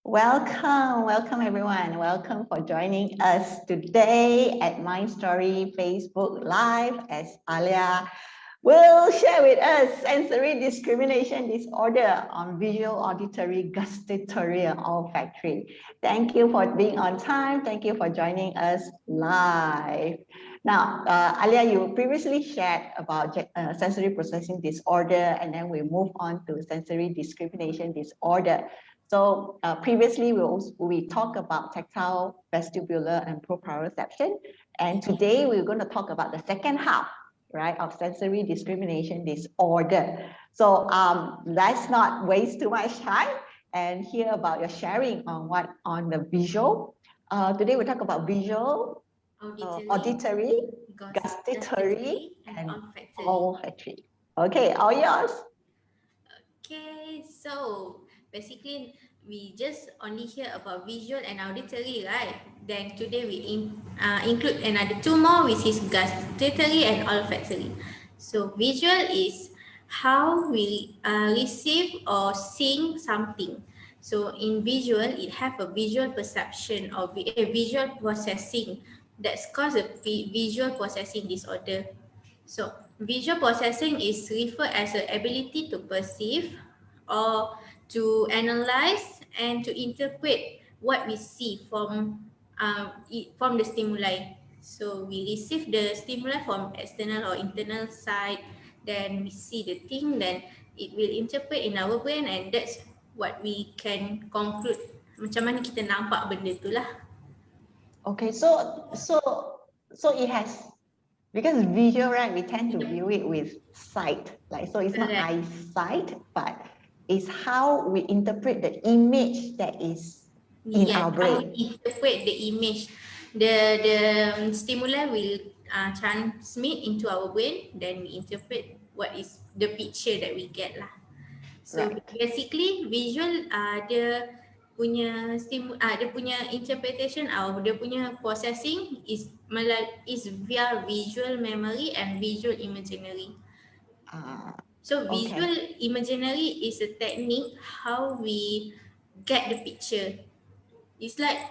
Welcome everyone. Welcome for joining us today at My Story Facebook Live as Alia will share with us sensory discrimination disorder on visual, auditory, gustatory, and olfactory. Thank you for being on time. Thank you for joining us live. Now, Alia, you previously shared about sensory processing disorder, and then we move on to sensory discrimination disorder. So previously we talked about tactile, vestibular, and proprioception, and today we're going to talk about the second half, right, of sensory discrimination disorder. So let's not waste too much time and hear about your sharing on the visual. Today we talk about visual, auditory, gustatory, and olfactory. Okay, all yours. Okay, so basically we just only hear about visual and auditory, right? Then today we include another two more, which is gustatory and olfactory. So visual is how we receive or sing something. So in visual, it have a visual perception or a visual processing that's caused a visual processing disorder. So visual processing is referred as the ability to perceive or to analyze and to interpret what we see from the stimuli. So we receive the stimuli from external or internal side, then we see the thing, then it will interpret in our brain, and that's what we can conclude macam mana kita nampak benda tu lah. Okay, so it has, because visual, right, we tend to view it with sight, like, so it's not eyesight, but it's how we interpret the image that is in our brain. How we interpret the image. The stimuli will transmit into our brain, then we interpret what is the picture that we get lah. So basically visual dia punya dia punya interpretation atau dia punya processing is via visual memory and visual imaginary. So visual imaginary is a technique how we get the picture. It's like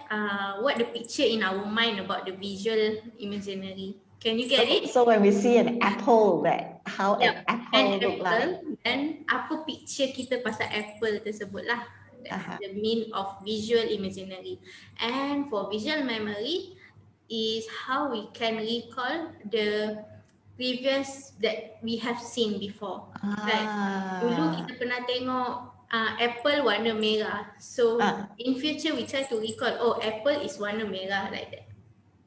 what the picture in our mind about the visual imaginary. Can you get it? So when we see an apple, how an apple look like, then apa picture kita pasal apple tersebut lah. That's the mean of visual imaginary. And for visual memory is how we can recall the previous that we have seen before. Like dulu kita pernah pernah tengok apple warna merah. So in future we try to recall, oh apple is warna merah, like that.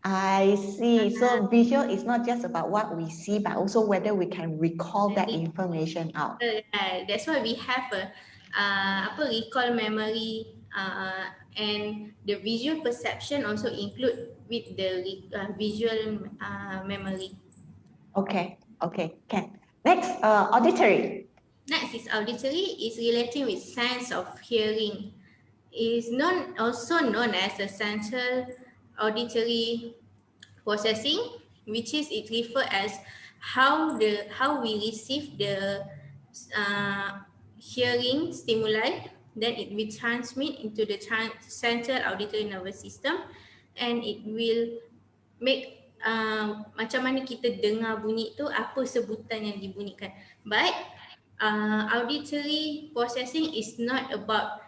I see. So visual is not just about what we see, but also whether we can recall that information out. Right. That's why we have a recall memory, and the visual perception also include with the visual memory. Okay, okay, can. Next, auditory. Next is auditory, is relating with sense of hearing. Is also known as the central auditory processing, which is it refer as how we receive the hearing stimuli, then it will transmit into the central auditory nervous system, and it will make macam mana kita dengar bunyi tu, apa sebutan yang dibunyikan. But auditory processing is not about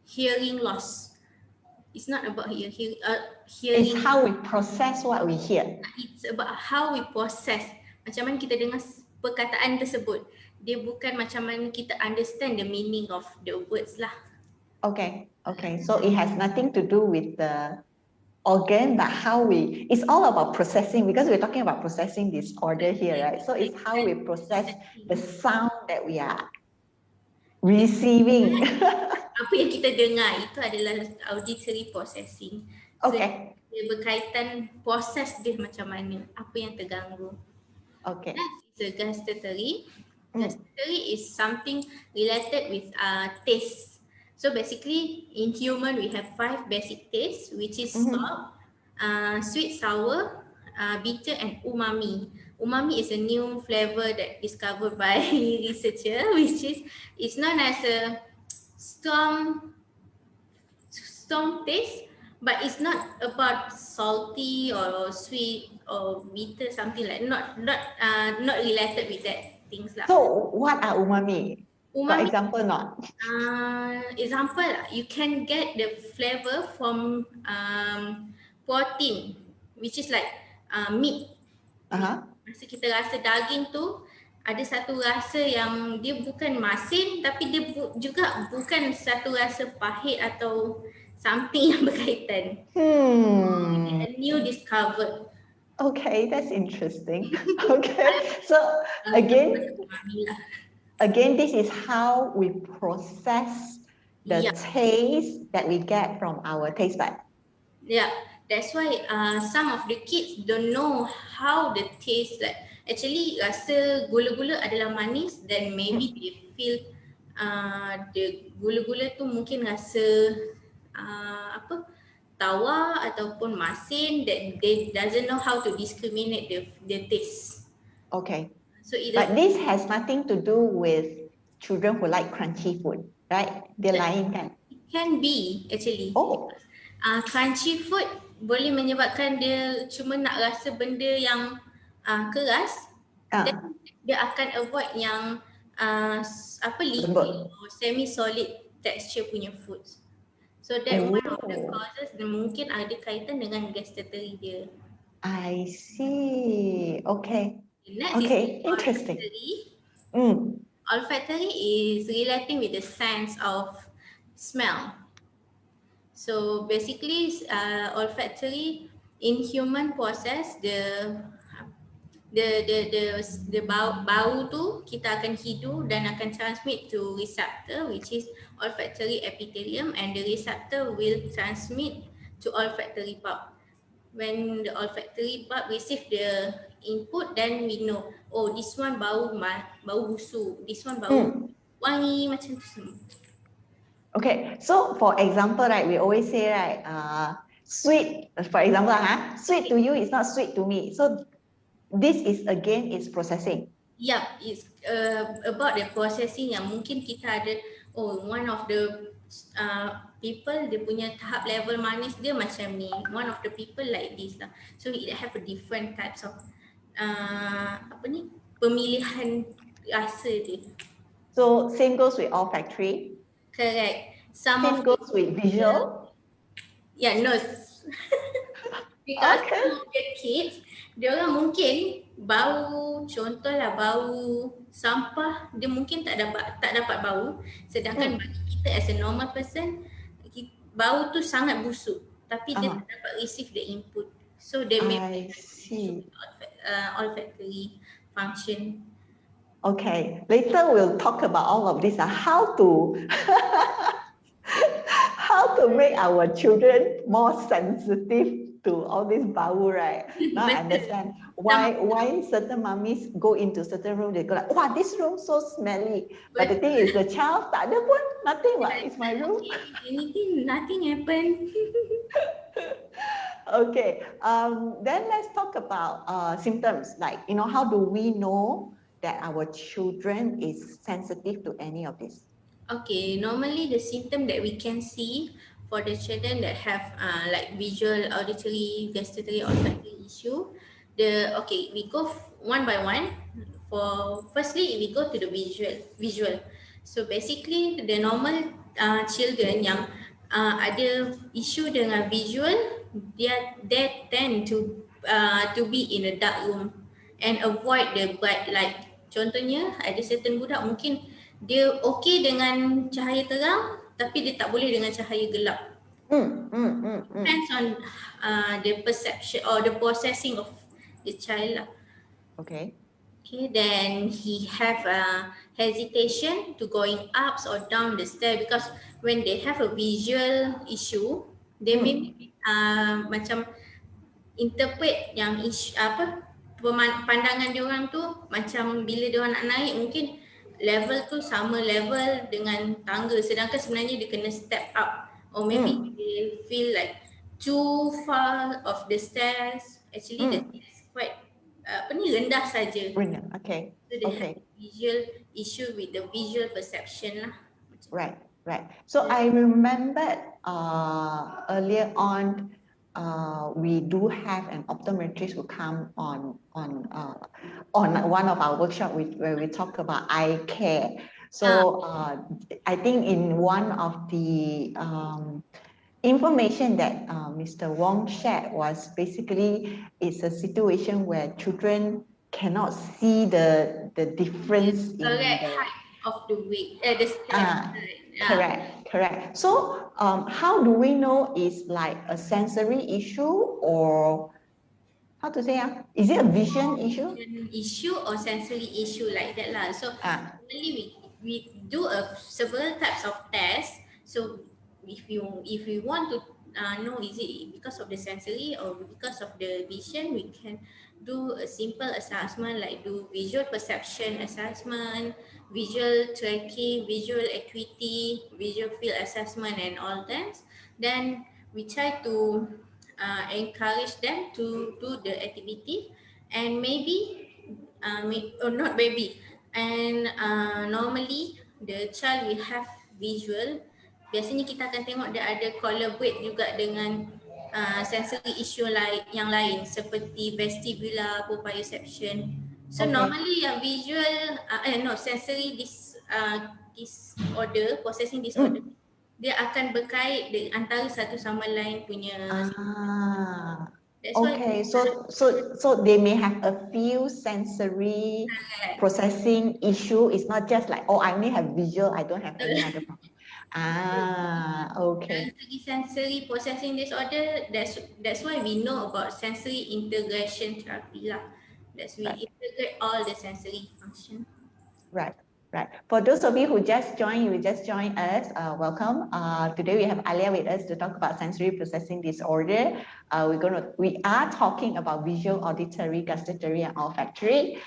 hearing loss. It's not about hearing. It's how we process what we hear. It's about how we process. Macam mana kita dengar perkataan tersebut. Dia bukan macam mana kita understand the meaning of the words lah. Okay, okay. So it has nothing to do with the organ, but how we, it's all about processing, because we're talking about processing disorder here, right? So it's how we process the sound that we are receiving. Apa yang kita dengar itu adalah auditory processing. So, okay. Dia berkaitan proses dia macam mana, apa yang terganggu. Okay. Next is a gustatory. Gustatory is something related with taste. So basically in human we have 5 basic tastes, which is salt, sweet, sour, bitter and umami. Umami is a new flavor that discovered by researcher, which is known as a strong taste, but it's not about salty or sweet or bitter, something like not related with that things lah. So what are umami? For Umami, example, not. Example, you can get the flavor from protein, which is like meat. Masa kita rasa daging tu, ada satu rasa yang dia bukan masin, tapi dia juga bukan satu rasa pahit atau something yang berkaitan. A new discovered. Okay, that's interesting. Okay, so again, this is how we process the taste that we get from our taste bud. Yeah, that's why some of the kids don't know how the taste like. Actually, rasa gula-gula adalah manis, then maybe they feel the gula-gula tu mungkin rasa tawar ataupun masin, that they doesn't know how to discriminate the taste. Okay. So but this has nothing to do with children who like crunchy food, right? Dia lain kan? It can be actually. Oh. Crunchy food boleh menyebabkan dia cuma nak rasa benda yang keras, dan dia akan avoid yang liquid or semi solid texture punya foods. So that one of the causes, mungkin ada kaitan dengan gustatory dia. I see. Okay. Next is interesting. Olfactory. Olfactory is relating with the sense of smell. So basically, olfactory in human process, the bau tu kita akan hidu dan akan transmit to receptor, which is olfactory epithelium, and the receptor will transmit to olfactory bulb. When the olfactory bulb receive the input, then we know, oh, this one bau busuk, this one bau wangi, macam tu semua. Okay, so for example, right, we always say, right, sweet, for example, sweet to you is not sweet to me. So this is again is processing. Yeah, it's about the processing yang mungkin kita ada, one of the people dia punya tahap level manis dia macam ni, one of the people like this lah. So it have a different types of pemilihan rasa dia. So same goes with olfactory. Correct. Same goes with visual. Yeah, nose. Because Okay. some of the kids, dia orang mungkin bau, contohlah bau sampah, dia mungkin tak dapat bau. Sedangkan bagi kita as a normal person, bau tu sangat busuk. Tapi dia tak dapat receive the input. So they may I have issue see. with olfactory function. Okay, later we'll talk about all of this. How to how to make our children more sensitive to all this bau, right? Now I understand why certain mummies go into certain room, they go like, wow, this room so smelly. But the thing is, the child tak ada pun, nothing. What is my room? Okay, anything, nothing happened. Okay, then let's talk about symptoms. Like, how do we know that our children is sensitive to any of this? Okay, normally the symptom that we can see for the children that have like visual, auditory, gustatory, olfactory issue, we go one by one. For firstly, we go to the visual. So basically, the normal children yang ada issue dengan visual, they tend to be in a dark room and avoid the bright light. Contohnya, ada certain budak mungkin dia okey dengan cahaya terang tapi dia tak boleh dengan cahaya gelap. Depends on the perception or the processing of the child lah. Okay. Okay, then he have hesitation to going up or down the stair because when they have a visual issue, they may macam interpret yang pandangan dia orang tu macam bila dia orang nak naik mungkin level tu sama level dengan tangga sedangkan sebenarnya dia kena step up or maybe they feel like too far of the stairs. Actually the stairs quite rendah saja. Okay. So they have Okay. visual issue with the visual perception lah. Right. So I remembered earlier on, we do have an optometrist who come on one of our workshop where we talk about eye care. So I think in one of the information that Mr. Wong shared was basically it's a situation where children cannot see the difference in Correct the height of the weight, the stairs. correct. So how do we know it's like a sensory issue or how to say is it a vision issue? Vision issue or sensory issue like that lah. So normally we do several types of tests. So if you want to know is it because of the sensory or because of the vision, we can do a simple assessment like do visual perception assessment, visual tracking, visual acuity, visual field assessment and all that. Then we try to encourage them to do the activity and maybe or not maybe and normally the child will have visual. Biasanya kita akan tengok dia ada collaborate juga dengan sensory issue yang lain seperti vestibular proprioception. So normally yang visual sensory disorder, processing disorder, dia akan berkait antara satu sama lain punya. Okay, so they may have a few sensory processing issue. It's not just like, oh, I only have visual, I don't have any other problem. Okay. Dari segi sensory processing disorder, that's why we know about sensory integration therapy lah. That's we integrate all the sensory function. Right. For those of you who just joined us, welcome. Today we have Alia with us to talk about sensory processing disorder. We are talking about visual, auditory, gustatory, and olfactory.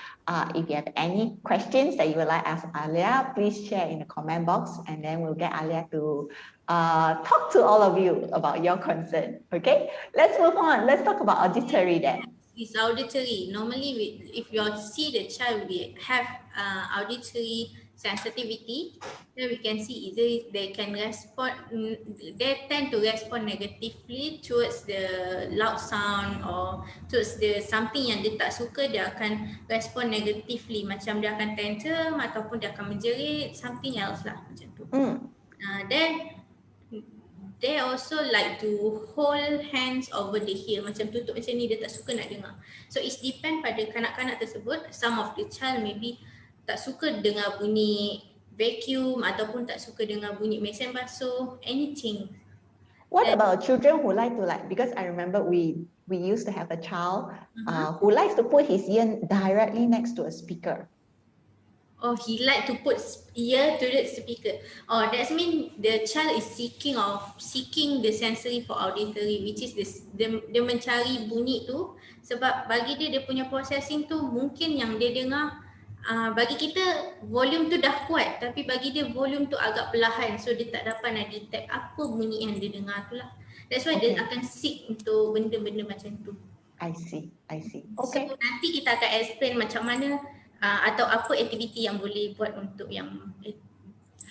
If you have any questions that you would like to ask Alia, please share in the comment box, and then we'll get Alia to talk to all of you about your concern. Okay, let's move on. Let's talk about auditory then. It's auditory. Normally, if you see the child we have auditory sensitivity, then we can see either they can respond, they tend to respond negatively towards the loud sound or towards the something yang dia tak suka, dia akan respond negatively, macam dia akan tantrum ataupun dia akan menjerit, something else lah macam tu. Then they also like to hold hands over the ear, macam tutup macam ni, dia tak suka nak dengar. So it depend pada kanak-kanak tersebut. Some of the child maybe tak suka dengar bunyi vacuum ataupun tak suka dengar bunyi mesin basuh, anything. What Then, about children who like to because I remember we used to have a child who likes to put his ear directly next to a speaker. oh, he like to put ear to the speaker. Oh, that means the child is seeking the sensory for auditory, which is dia mencari bunyi tu sebab bagi dia punya processing tu mungkin yang dia dengar bagi kita volume tu dah kuat tapi bagi dia volume tu agak perlahan, so dia tak dapat nak detect apa bunyi yang dia dengar tu lah. That's why dia akan seek untuk benda-benda macam tu. I see. Okay. So nanti kita akan explain macam mana atau apa aktiviti yang boleh buat untuk yang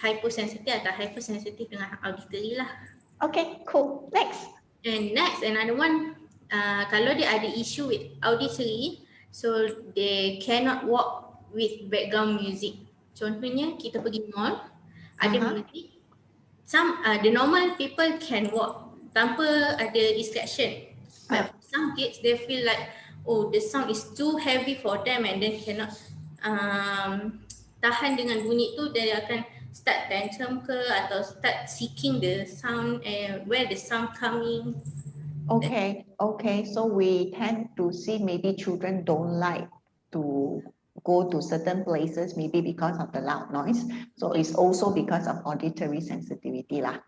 hypersensitive atau hypersensitive dengan auditory lah. Okay, cool. Next. And next, another one, kalau dia ada issue with auditory, so they cannot walk with background music. Contohnya kita pergi mall, ada music. The normal people can walk tanpa ada distraction. But for some kids, they feel like, oh, the sound is too heavy for them and then cannot tahan dengan bunyi tu, dia akan start tantrum ke atau start seeking the sound and where the sound coming. Okay. So we tend to see maybe children don't like to go to certain places, maybe because of the loud noise. So it's also because of auditory sensitivity lah.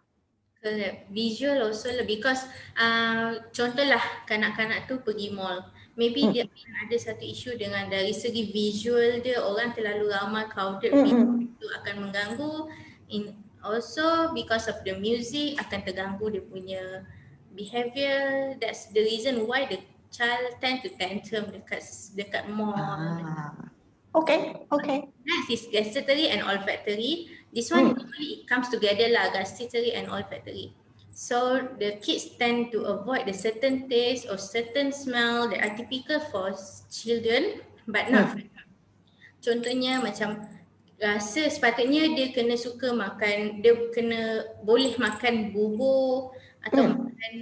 Correct. Visual also because contohlah kanak-kanak tu pergi mall. Maybe dia akan ada satu isu dengan dari segi visual dia, orang terlalu ramai crowded, itu akan mengganggu. Also because of the music akan terganggu dia punya behavior. That's the reason why the child tend to tantrum dekat mall. Okay. Next is gustatory and olfactory. This one usually it comes together lah, gustatory and olfactory. So the kids tend to avoid the certain taste or certain smell that are typical for children but not. Contohnya macam rasa sepatutnya dia kena suka makan, dia kena boleh makan bubur atau makan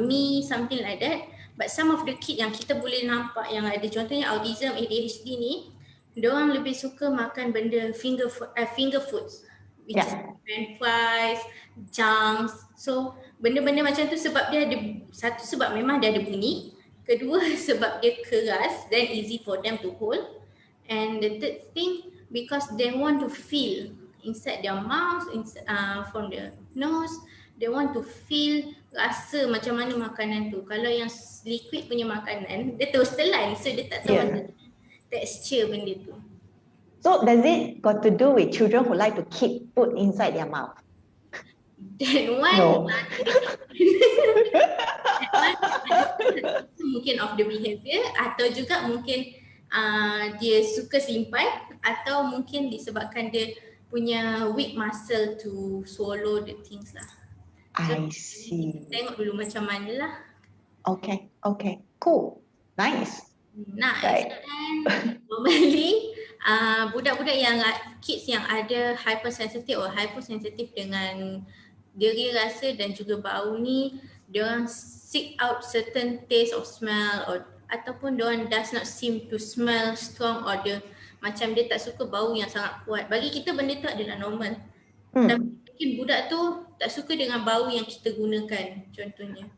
mie, something like that. But some of the kid yang kita boleh nampak yang ada contohnya autism, ADHD ni, diorang lebih suka makan benda finger foods, which is french fries, junks. So benda-benda macam tu sebab dia ada, satu sebab memang dia ada bunyi, kedua sebab dia keras, then easy for them to hold, and the third thing because they want to feel inside their mouth, from the nose, they want to feel, rasa macam mana makanan tu. Kalau yang liquid punya makanan, dia terus telan, so dia tak tahu macam texture benda tu. So does it got to do with children who like to keep food inside their mouth? That one, No. mungkin of the behavior atau juga mungkin dia suka simpan atau mungkin disebabkan dia punya weak muscle to swallow the things lah. So, I see. Tengok dulu macam mana lah. Okay, cool, nice. Nice. And normally budak-budak yang kids yang ada hypersensitive or hypersensitive dengan deri rasa dan juga bau ni, diorang seek out certain taste of smell ataupun diorang does not seem to smell strong or macam dia tak suka bau yang sangat kuat. Bagi kita benda tu adalah normal. Tapi mungkin budak tu tak suka dengan bau yang kita gunakan contohnya.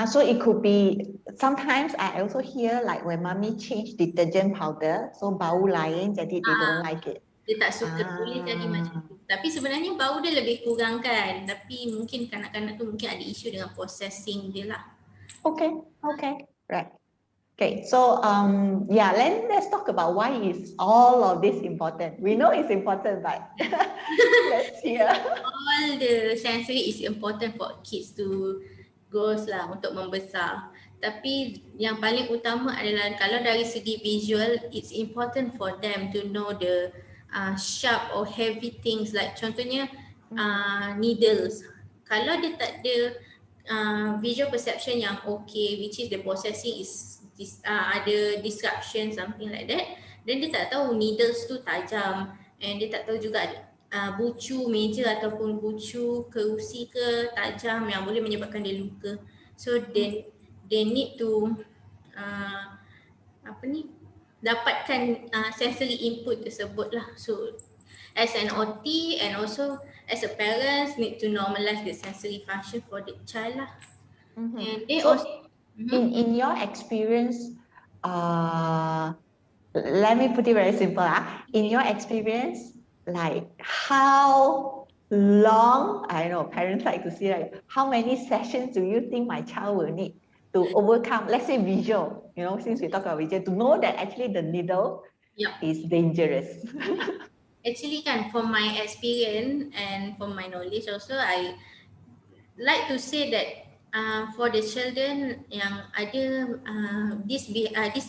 So it could be, sometimes I also hear like when mommy change detergent powder, so bau lain jadi they don't like it. Dia tak suka, boleh jadi macam tu. Tapi sebenarnya bau dia lebih kurang kan. Tapi mungkin kanak-kanak tu mungkin ada isu dengan processing dia lah. Okay, right. Okay, so let's talk about why is all of this important. We know it's important, but let's hear. All the sensory is important for kids to goals lah untuk membesar. Tapi yang paling utama adalah kalau dari segi visual, it's important for them to know the sharp or heavy things like contohnya needles. Kalau dia tak ada visual perception yang okay, which is the processing is ada disruption, something like that, then dia tak tahu needles tu tajam and dia tak tahu juga bucu meja ataupun bucu kerusi ke tajam yang boleh menyebabkan dia luka. So they need to uh, apa ni, dapatkan sensory input tersebut lah. So as an OT and also as a parents need to normalize the sensory function for the child lah. And they So also in your experience, let me put it very simple. In your experience, like how long, I know parents like to see, like how many sessions do you think my child will need to overcome, let's say visual, since we talk about visual, to know that actually the needle is dangerous. Actually kan, from my experience and from my knowledge also, I like to say that for the children yang ada this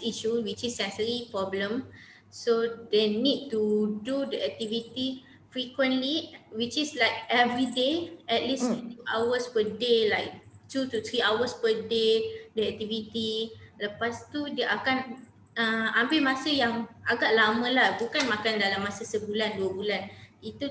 issue which is sensory problem, so they need to do the activity frequently, which is like every day at least 2 hours per day, like 2 to 3 hours per day the activity. Lepas tu dia akan ambil masa yang agak lama lah, bukan makan dalam masa sebulan 2 bulan. Itu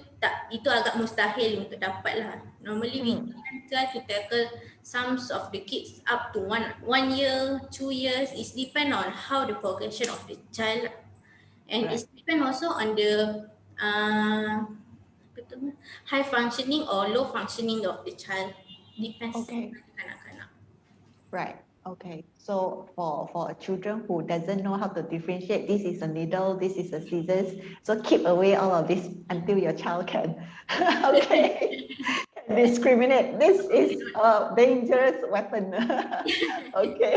agak mustahil untuk dapat lah. Normally we can try to tackle some of the kids up to one year, 2 years. It depend on how the progression of the child, and it depend also on the high functioning or low functioning of the child. Depends. Okay. Kanak-kanak. Right. Okay. So for children who doesn't know how to differentiate, this is a needle, this is a scissors. So keep away all of this until your child can can discriminate. This is a dangerous weapon. Okay.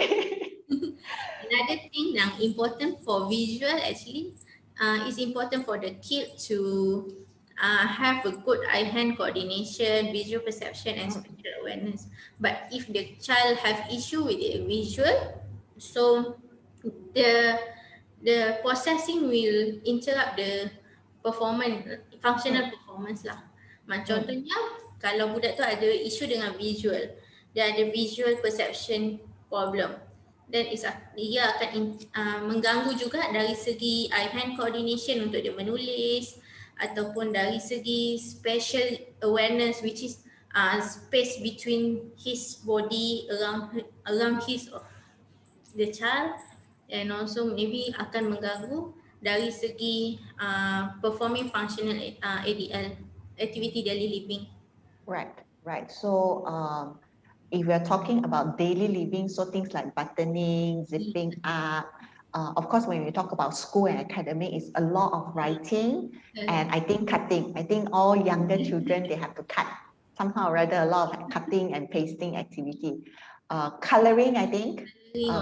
Another thing yang important for visual actually is important for the kid to have a good eye-hand coordination, visual perception and spatial awareness. But if the child have issue with the visual, so the processing will interrupt the functional performance lah. Contohnya kalau budak tu ada isu dengan visual, dia ada visual perception problem, then dia akan mengganggu juga dari segi eye hand coordination untuk dia menulis, ataupun dari segi spatial awareness, which is space between his body around his the child, and also maybe akan mengganggu dari segi performing functional ADL, activity daily living. Right. So if we're talking about daily living, so things like buttoning, zipping up, of course, when we talk about school and academic, it's a lot of writing and I think cutting. I think all younger children, they have to cut somehow or rather, a lot of cutting and pasting activity. Coloring, I think,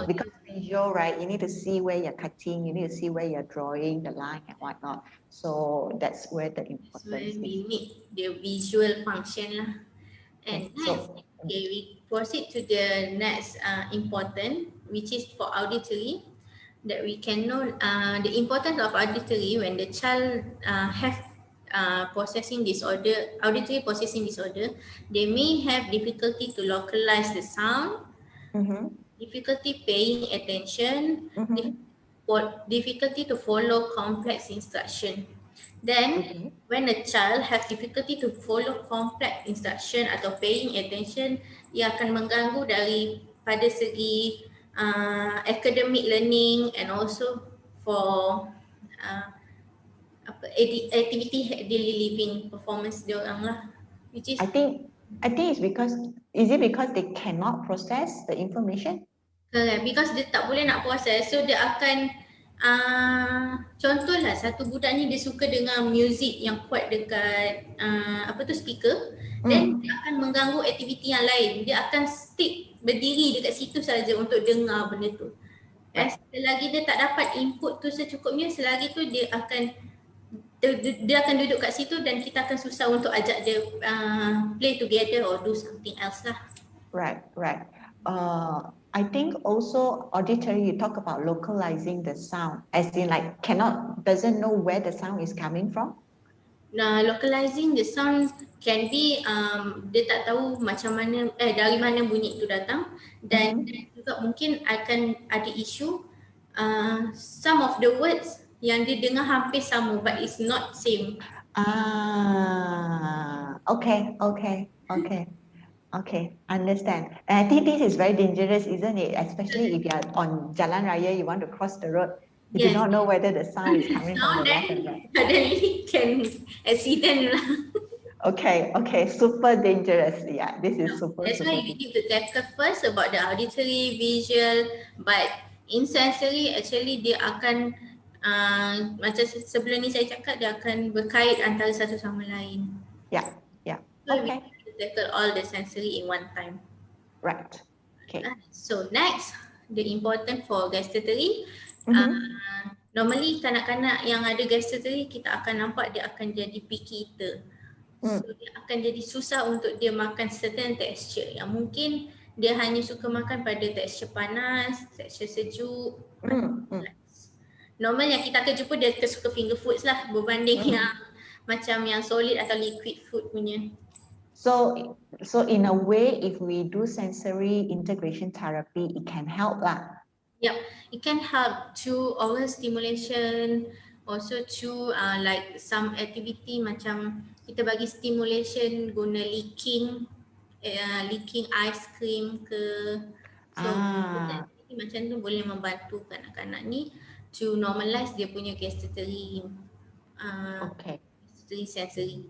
because visual, right? You need to see where you're cutting, you need to see where you're drawing the line and whatnot. So that's where the importance is. That's where we need the visual function lah. And next, we proceed to the next important, which is for auditory, that we can know the importance of auditory when the child have processing disorder, auditory processing disorder. They may have difficulty to localize the sound, difficulty paying attention, difficulty to follow complex instruction. Then when a child have difficulty to follow complex instruction atau paying attention, ia akan mengganggu pada segi academic learning and also for activity daily living performance dia orang lah, which is I think it's because, is it because they cannot process the information? correct, because dia tak boleh nak proses, so dia akan contohlah satu budak ni dia suka dengar music yang kuat dekat speaker, then dia akan mengganggu aktiviti yang lain. Dia akan stick berdiri dekat situ saja untuk dengar benda tu. Selagi dia tak dapat input tu secukupnya, selagi tu dia akan duduk kat situ dan kita akan susah untuk ajak dia play together or do something else lah. Right. I think also auditory, you talk about localizing the sound, as in like doesn't know where the sound is coming from. Localizing the sound can be dia tak tahu macam mana dari mana bunyi itu datang, dan juga mungkin akan ada isu some of the words yang dia dengar hampir sama but it's not same. Okay, okay, okay. Okay, understand. And I think this is very dangerous, isn't it? Especially if you are on Jalan Raya, you want to cross the road. You do Yes. not know whether the sound is coming from Now the left and right. then suddenly can accident lah. Okay, okay, super dangerous. Yeah, this is super, That's why super we dangerous. need to tackle first about the auditory, visual, but in sensory actually dia akan macam sebelum ni saya cakap dia akan berkait antara satu sama lain. Yeah, yeah. So we Okay, need to tackle all the sensory in one time. right. Okay. So next, the important for gustatory. Mm-hmm. Normally kanak-kanak yang ada gustatory kita akan nampak dia akan jadi picky eater. So dia akan jadi susah untuk dia makan certain texture yang mungkin dia hanya suka makan pada texture panas, texture sejuk. Normal yang kita akan jumpa dia suka finger foods lah berbanding yang macam yang solid atau liquid food punya. So in a way, if we do sensory integration therapy, it can help lah. Yep, it can help through oral stimulation, also through like some activity macam kita bagi stimulation guna licking ice cream ke. So activity macam tu boleh membantu kanak-kanak ni to normalize dia punya gustatory Okay. sensory.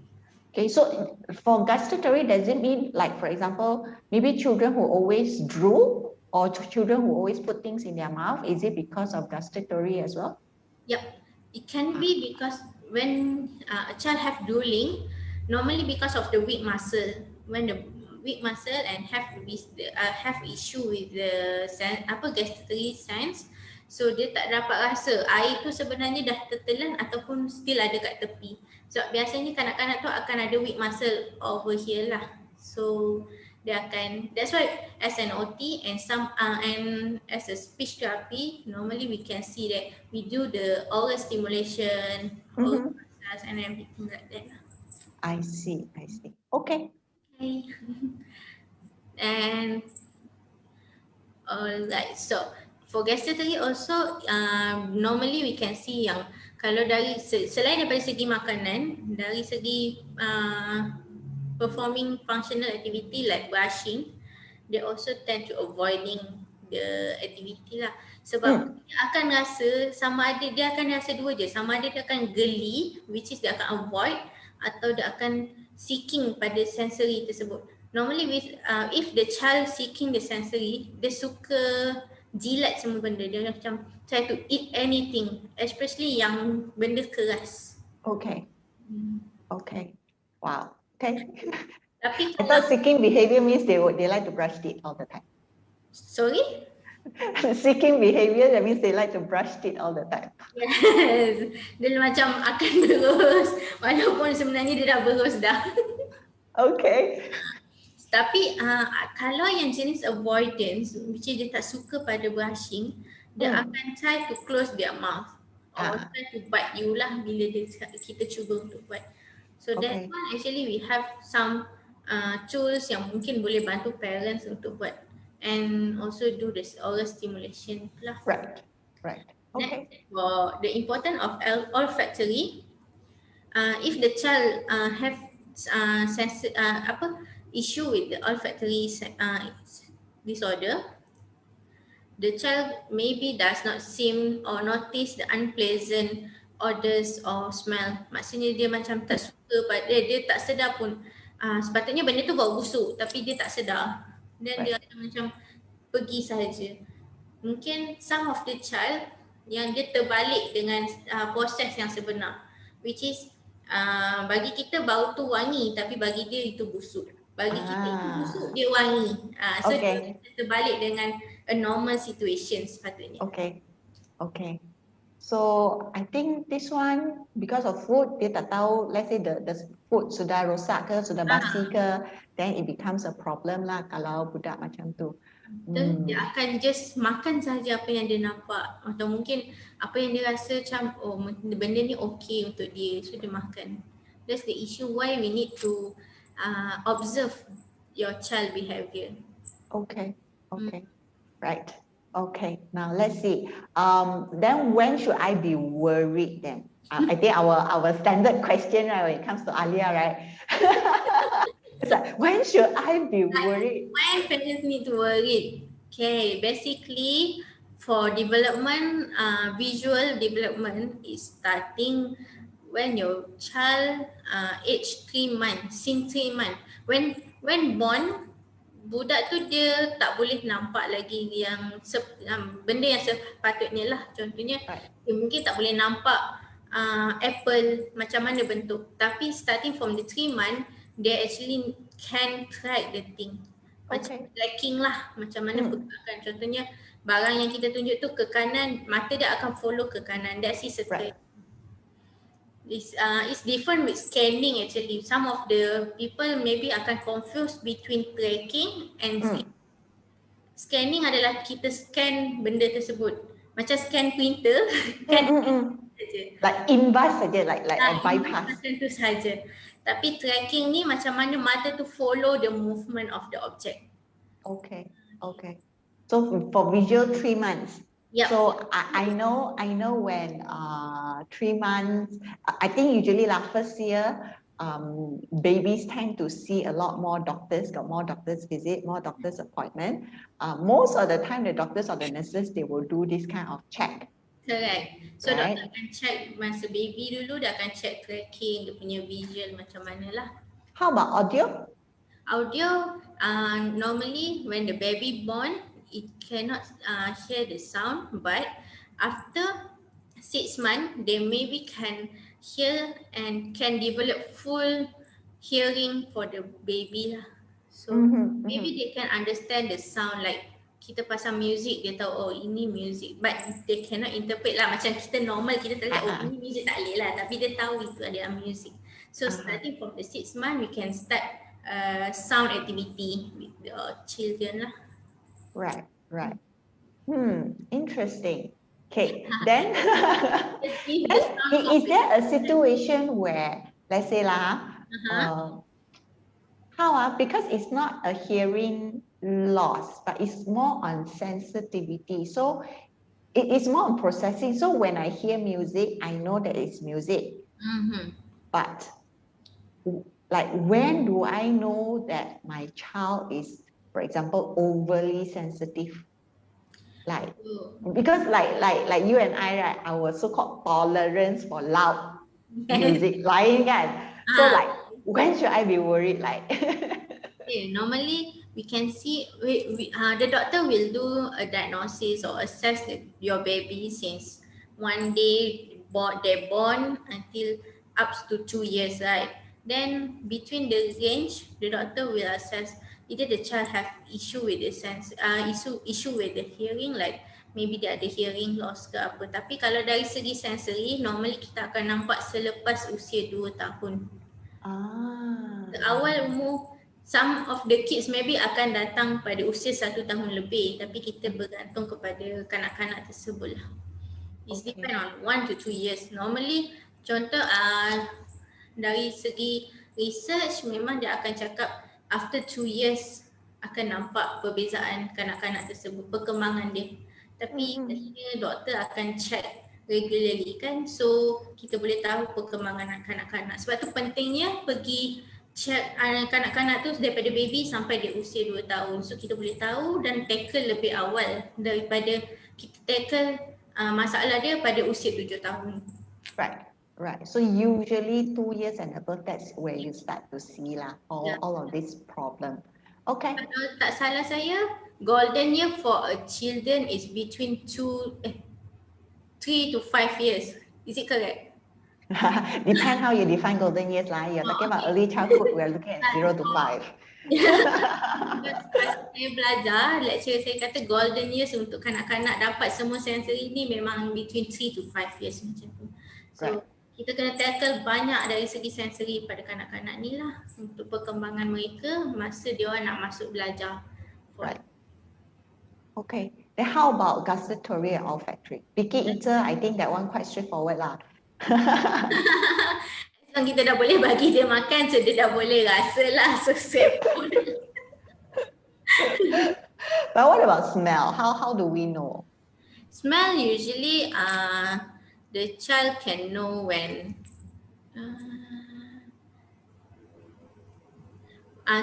Okay, so for gustatory, does it mean like, for example, maybe children who always drool or children who always put things in their mouth? Is it because of gustatory as well? Yep, it can be because when a child have drooling, normally because of the weak muscle. When the weak muscle and have issue with the gustatory sense, so dia tak dapat rasa air tu sebenarnya dah tertelan ataupun still ada kat tepi. So biasanya kanak-kanak tu akan ada weak muscle over here lah. So dia akan, that's why as an OT and and as a speech therapy, normally we can see that we do the oral stimulation, oral massage and everything like that. I see. Okay. Okay. And alright, so for gustatory also normally we can see yang kalau dari selain daripada segi makanan, dari segi performing functional activity like brushing, they also tend to avoiding the activity lah. Sebab dia akan rasa sama ada dia akan rasa dua je, sama ada dia akan geli, which is dia akan avoid, atau dia akan seeking pada sensory tersebut. Normally if the child seeking the sensory, dia suka jilat semua benda, dia macam try to eat anything, especially yang benda keras. Okay. Okay. Wow. Okay. Tapi I thought seeking behavior means they like to brush teeth all the time. Sorry? Seeking behavior, that means they like to brush teeth all the time. Yes. Dia macam akan berus walaupun sebenarnya dia dah berus dah. Okay. Tapi kalau yang jenis avoidance, which is dia tak suka pada brushing, dia akan try to close their mouth or try to bite you lah bila kita cuba untuk bite. So that one actually we have some tools yang mungkin boleh bantu parents untuk buat and also do this oral stimulation lah. Right. Okay. Next, for the importance of olfactory, if the child have issue with the olfactory disorder, the child maybe does not seem or notice the unpleasant odors or smell. Maksudnya dia macam tak suka, dia tak sedar pun. Sepatutnya benda tu bau busuk tapi dia tak sedar. Dan dia macam pergi sahaja. Mungkin some of the child yang dia terbalik dengan proses yang sebenar, which is bagi kita bau tu wangi tapi bagi dia itu busuk. Bagi kita itu busuk, dia wangi. So dia terbalik dengan a normal situation sepatutnya. Okay. So I think this one because of food, dia tak tahu, let's say the food sudah rosak ke, sudah basi ke, then it becomes a problem lah kalau budak macam tu. Dia akan just makan saja apa yang dia nampak atau mungkin apa yang dia rasa macam benda ni okay untuk dia, so dia makan. That's the issue why we need to observe your child behavior. Okay. Right. Okay, now let's see. Then when should I be worried then? I think our standard question, right, when it comes to Alia, right? It's like, when should I be worried? When parents need to worry? Okay, basically for development, visual development is starting when your child age 3 months, since 3 months. When born, budak tu dia tak boleh nampak lagi benda yang sepatutnya lah. Contohnya, Right. dia mungkin tak boleh nampak apple macam mana bentuk. Tapi starting from the 3 months, they actually can track the thing. Macam Okay. tracking lah, macam mana pergerakan. Contohnya, barang yang kita tunjuk tu ke kanan, mata dia akan follow ke kanan. That's a Right. It's different with scanning actually. Some of the people maybe akan confused between tracking and scanning. Scanning adalah kita scan benda tersebut. Macam scan printer, kan saja. Like invas saja, like a bypass. Macam tu saja. Tapi tracking ni macam mana mata tu follow the movement of the object. Okay, okay. So for visual 3 months. Yep. So I know when 3 months, I think usually like first year, babies tend to see a lot more doctors, got more doctors visit, more doctors appointment. Most of the time the doctors or the nurses, they will do this kind of check. Correct. So Right. doktor akan check masa baby dulu, dia akan check tracking, dia punya visual macam mana lah. How about audio? Audio, normally when the baby born, it cannot hear the sound, but after 6 months, they maybe can hear and can develop full hearing for the baby lah. So maybe they can understand the sound, like kita pasang music, dia tahu oh ini music, but they cannot interpret lah. Macam kita normal, kita terlihat oh ini music tak boleh lah, tapi dia tahu itu adalah music. So starting from the 6 months, we can start sound activity with the children lah. Right, right. Interesting. Okay, then is there a situation where, let's say lah, because it's not a hearing loss, but it's more on sensitivity. So it is more on processing. So when I hear music, I know that it's music. But like, when do I know that my child is, for example, overly sensitive? Like, because like you and I, right, our so-called tolerance for loud music lain kan. So like, when should I be worried? Like, okay, normally we can see the doctor will do a diagnosis or assess your baby since one day they're born until up to 2 years, right? Then between the range, the doctor will assess either the child have issue with the issue with the hearing, like maybe dia ada hearing loss ke apa. Tapi kalau dari segi sensory, normally kita akan nampak selepas usia 2 tahun. Awal umur, some of the kids maybe akan datang pada usia 1 tahun lebih, tapi kita bergantung kepada kanak-kanak tersebut lah. It's depend on 1 to 2 years. Normally, contoh dari segi research, memang dia akan cakap after 2 years akan nampak perbezaan kanak-kanak tersebut, perkembangan dia. Tapi akhirnya doktor akan check regularly kan, so kita boleh tahu perkembangan kanak-kanak. Sebab tu pentingnya pergi check kanak-kanak tu daripada baby sampai dia usia 2 tahun. So kita boleh tahu dan tackle lebih awal daripada kita tackle masalah dia pada usia 7 tahun. Right. So usually 2 years and above, that's where you start to see lah all of this problem. Okay. Kalau tak salah saya, golden year for a children is between 3 to 5 years. Is it correct? Depend how you define golden years lah. You're talking about early childhood, we're looking at 0 to 5. Pas saya belajar, lecturer saya kata golden years untuk kanak-kanak dapat semua sensory ni memang between 3 to 5 years macam tu. So kita kena tackle banyak dari segi sensory pada kanak-kanak ni lah untuk perkembangan mereka masa dia orang nak masuk belajar. Right. Okay. Then how about gustatory and olfactory? Picky eater, I think that one quite straightforward lah. So kita dah boleh bagi dia makan, so dia dah boleh rasa lah, so safe. But what about smell? How do we know? Smell usually the child can know when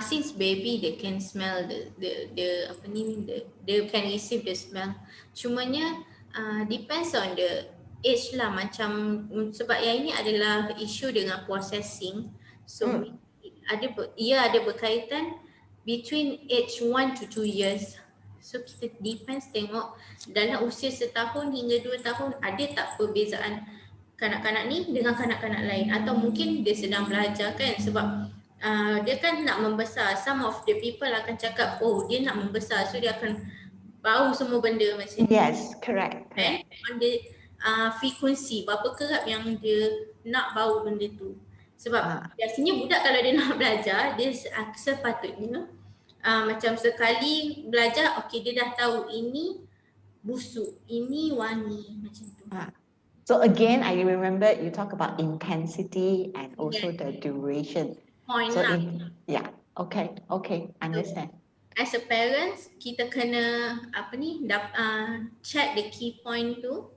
since baby they can smell the apa ni they can receive the smell. Cumanya depends on the age lah, macam sebab yang ini adalah isu dengan processing. So ia ada berkaitan between age 1 to 2 years. So kita depends tengok dalam usia setahun hingga 2 tahun ada tak perbezaan kanak-kanak ni dengan kanak-kanak lain, atau mungkin dia sedang belajar kan, sebab dia kan nak membesar. Some of the people akan cakap oh dia nak membesar so dia akan bau semua benda macam ni. Yes, correct. And on the frekuensi, berapa kerap yang dia nak bau benda tu. Sebab biasanya budak kalau dia nak belajar, dia sepatutnya macam sekali belajar, okay dia dah tahu ini busuk, ini wangi, macam tu. So again, I remember you talk about intensity and also the duration. Point So lah. yeah, okay, understand. As a parents, kita kena check the key point tu.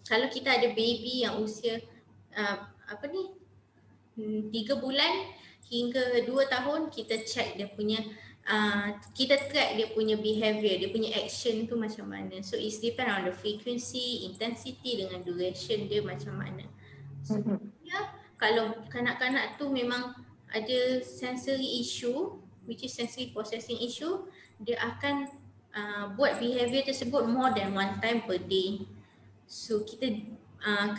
Kalau kita ada baby yang usia 3 bulan hingga 2 tahun, kita check dia punya kita track dia punya behavior, dia punya action tu macam mana. So it's depend on the frequency, intensity dengan duration dia macam mana. So kalau kanak-kanak tu memang ada sensory issue, which is sensory processing issue, dia akan buat behavior tersebut more than one time per day. So kita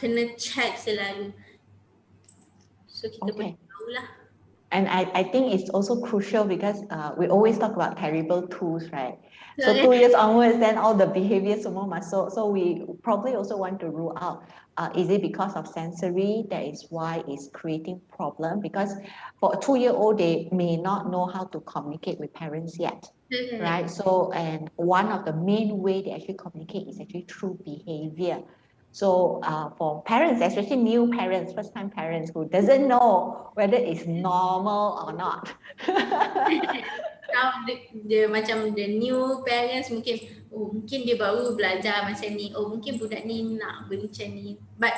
kena check selalu. So kita boleh tahulah. And I think it's also crucial because we always talk about terrible twos, right? So 2 years onwards, then all the behavior semua masuk. So we probably also want to rule out, is it because of sensory? That is why it's creating problem, because for a 2-year-old, they may not know how to communicate with parents yet, right? So, and one of the main way they actually communicate is actually through behavior. So for parents, especially new parents, first-time parents who doesn't know whether it's normal or not. Dia macam the new parents mungkin dia baru belajar macam ni, mungkin budak ni nak macam ni. But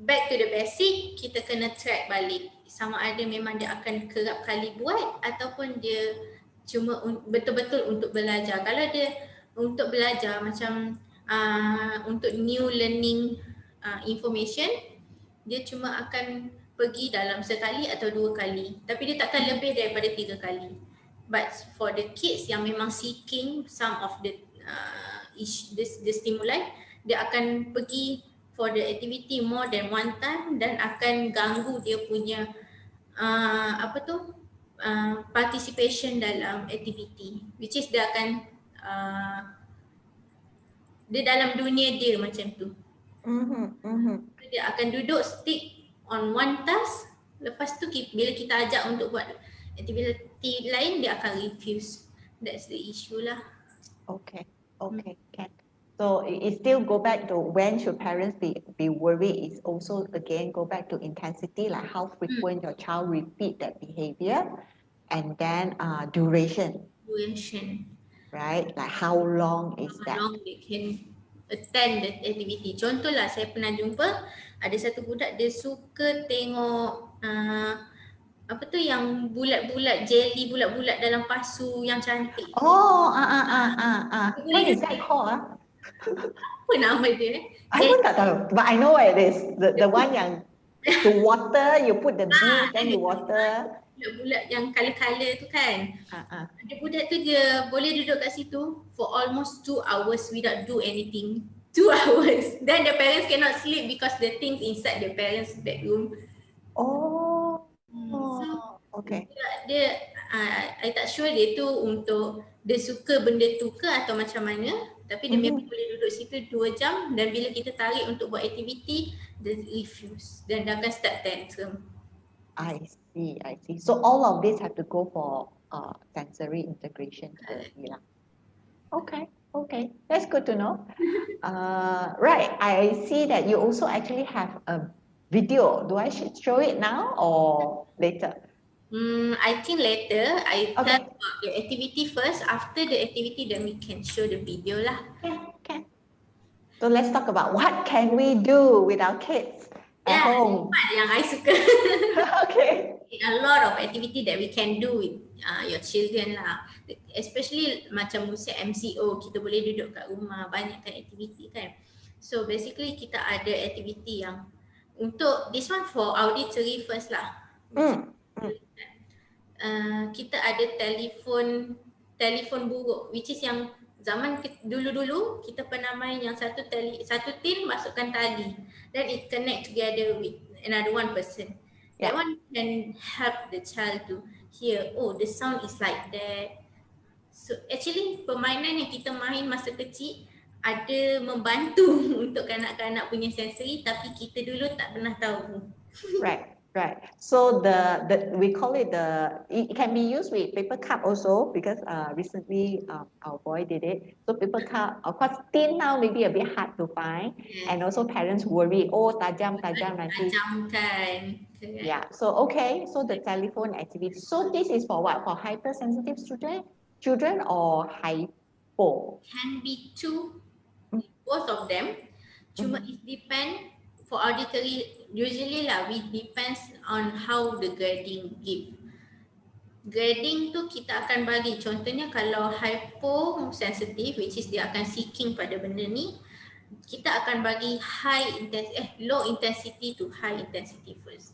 back to the basic, kita kena track balik sama ada memang dia akan kerap kali buat ataupun dia cuma betul-betul untuk belajar. Kalau dia untuk belajar macam untuk new learning information, dia cuma akan pergi dalam sekali atau 2 kali, tapi dia takkan lebih daripada 3 kali. But for the kids yang memang seeking some of the stimuli, dia akan pergi for the activity more than one time dan akan ganggu dia punya participation dalam activity, which is dia akan dia dalam dunia dia macam tu. Dia akan duduk stick on one task, lepas tu bila kita ajak untuk buat aktiviti lain, dia akan refuse. That's the issue lah. Okay, can. So it still go back to when should parents be worried, is also again go back to intensity, like how frequent your child repeat that behavior, and then duration. Right, like how long is that? How long they can attend the activity. Contohlah, saya pernah jumpa ada satu budak, dia suka tengok yang bulat-bulat jelly, bulat-bulat dalam pasu yang cantik. What is that called? Apa nama dia? I pun tak tahu, but I know what it is. The one yang to water, you put the bees, then you water. Bulat-bulat yang color-color tu kan. Ada budak tu dia boleh duduk kat situ for almost 2 hours without do anything. 2 hours. Then the parents cannot sleep because the things inside the parents' bedroom. Okay. Dia I tak sure dia tu untuk dia suka benda tu ke atau macam mana, tapi dia memang boleh duduk situ 2 jam dan bila kita tarik untuk buat aktiviti, dia refuse dan dia akan start tantrum. I see. So all of this have to go for sensory integration therapy lah. Okay, that's good to know. Right, I see that you also actually have a video. Do I show it now or later? I think later I tell Okay, about the activity first. After the activity, then we can show the video lah. can. So let's talk about what can we do with our kids at Yeah, home. part yang I suka. Okay. A lot of activity that we can do with your children lah. Especially macam musim MCO, kita boleh duduk kat rumah, banyakkan aktiviti kan. So basically kita ada aktiviti yang untuk this one for auditory first lah. Mm. Kita ada telefon buruk, which is yang zaman dulu-dulu kita pernah main yang satu tin masukkan tali, then it connect together with another one person. That Yeah. one can help the child to hear, oh the sound is like that. So actually permainan yang kita main masa kecil ada membantu untuk kanak-kanak punya sensory, tapi kita dulu tak pernah tahu. Right. So we call it it can be used with paper cup also because recently our boy did it. So paper cup, of course, tin now maybe a bit hard to find, and also parents worry, oh tajam nanti. Tajam kan. Yeah. So okay. So the telephone activity. So this is for what? For hypersensitive children or hypo? Can be two, both of them. Cuma it depend for auditory, usually lah we depends on how the grading give. Grading tu kita akan bagi, contohnya kalau hyposensitive, which is dia akan seeking pada benda ni, kita akan bagi low intensity to high intensity first.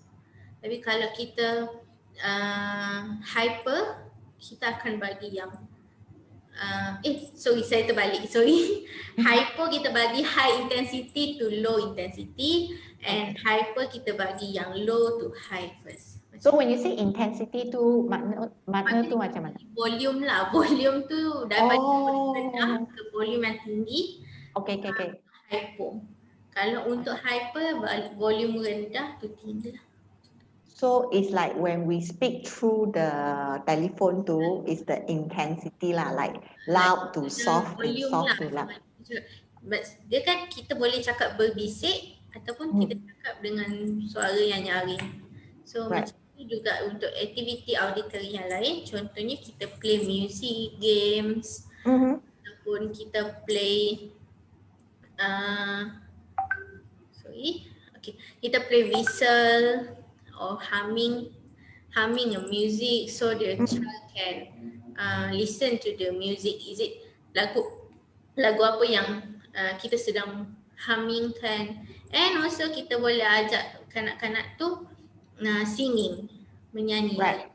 Tapi kalau kita hyper, kita akan bagi yang saya terbalik, hypo kita bagi high intensity to low intensity, and hyper kita bagi yang low to high first. So when you say intensity tu makna tu macam mana? Volume lah, volume tu daripada volume rendah ke volume yang tinggi. Okay. Hypo. Kalau untuk hyper, volume rendah tu tinggi lah. So it's like when we speak through the telephone tu, is the intensity lah, like loud to soft and soft to loud. But dia kan kita boleh cakap berbisik ataupun kita cakap dengan suara yang nyaring. So macam ni juga untuk aktiviti auditory yang lain, contohnya kita play music, games, ataupun kita play kita play whistle or humming a music, so the child can listen to the music. Is it lagu apa yang kita sedang humming kan, and also kita boleh ajak kanak-kanak tu singing, menyanyi. Right.